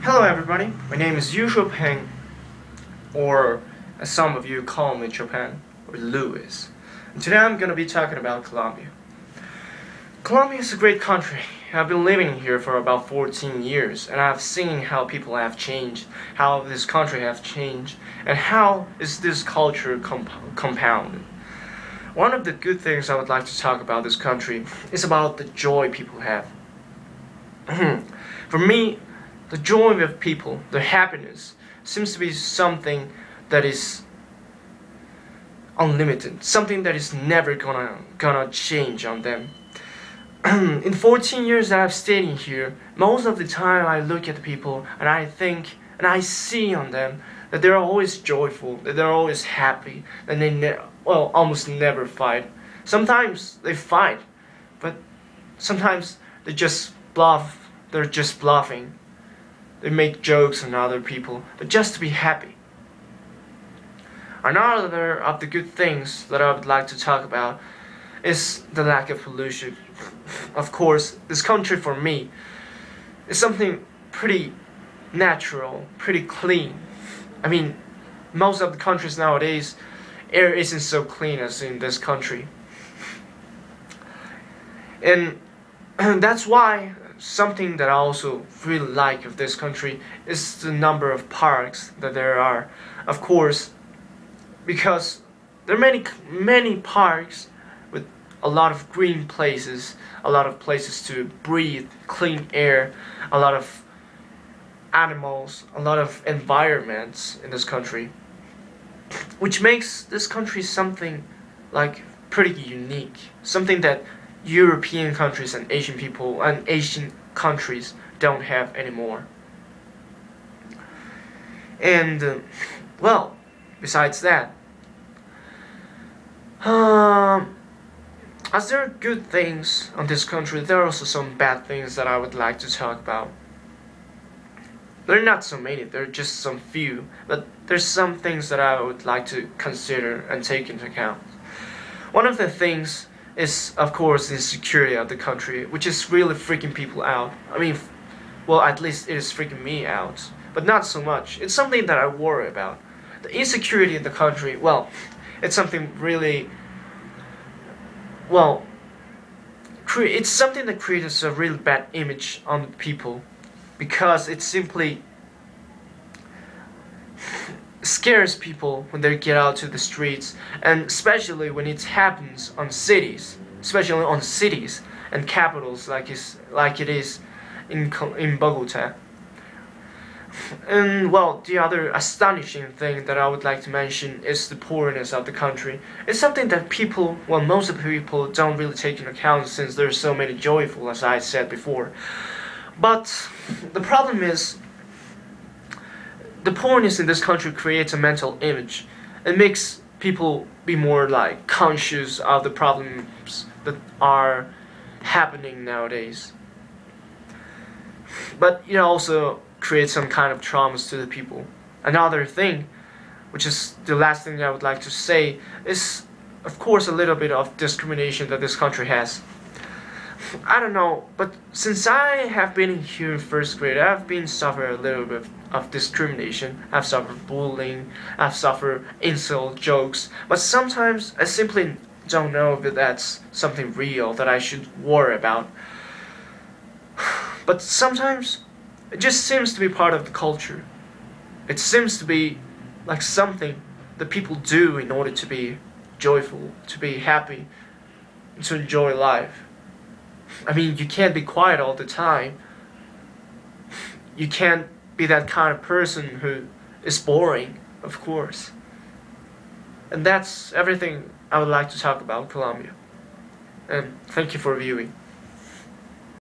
Hello everybody, my name is Yu Chopin, or as some of you call me Chopin, or Louis. And today I'm going to be talking about Colombia. Colombia is a great country. I've been living here for about 14 years, and I've seen how people have changed, how this country has changed, and how is this culture compounded. One of the good things I would like to talk about this country is about the joy people have. For me, the joy of people, the happiness, seems to be something that is unlimited, something that is never gonna change on them. In 14 years that I've stayed in here, most of the time I look at the people and I think and I see on them that they're always joyful, that they're always happy, and they almost never fight. Sometimes they fight, but sometimes they just bluff. They're just bluffing. They make jokes on other people, but just to be happy. Another of the good things that I would like to talk about is the lack of pollution. Of course, this country for me is something pretty natural, pretty clean. I mean, most of the countries nowadays, air isn't so clean as in this country. And that's why something that I also really like of this country is the number of parks that there are. Of course, because there are many parks with a lot of green places, a lot of places to breathe, clean air, a lot of animals, a lot of environments in this country, which makes this country something like pretty unique, something that European countries and Asian people and Asian countries don't have anymore. And well, besides that, as there are good things on this country, there are also some bad things that I would like to talk about. There are not so many, there are just some few, but there's some things that I would like to consider and take into account. One of the things is, of course, the insecurity of the country, which is really freaking people out. I mean, well, at least it is freaking me out, but not so much. It's something that I worry about. The insecurity in the country, well, it's something really, well, it's something that creates a really bad image on people, because it simply scares people when they get out to the streets, and especially when it happens on cities, especially on cities and capitals like it is in Bogota. And well, the other astonishing thing that I would like to mention is the poorness of the country. It's something that people, well, most of the people don't really take into account, since there's so many joyful, as I said before. But the problem is, the poorness in this country creates a mental image. It makes people be more like conscious of the problems that are happening nowadays. But it also creates some kind of traumas to the people. Another thing, which is the last thing I would like to say, is of course a little bit of discrimination that this country has. I don't know, but since I have been here in first grade, I've been suffering a little bit of discrimination. I've suffered bullying, I've suffered insult jokes, but sometimes I simply don't know if that's something real that I should worry about. But sometimes it just seems to be part of the culture. It seems to be like something that people do in order to be joyful, to be happy, and to enjoy life. I mean, you can't be quiet all the time. You can't be that kind of person who is boring, of course. And that's everything I would like to talk about Colombia. And thank you for viewing.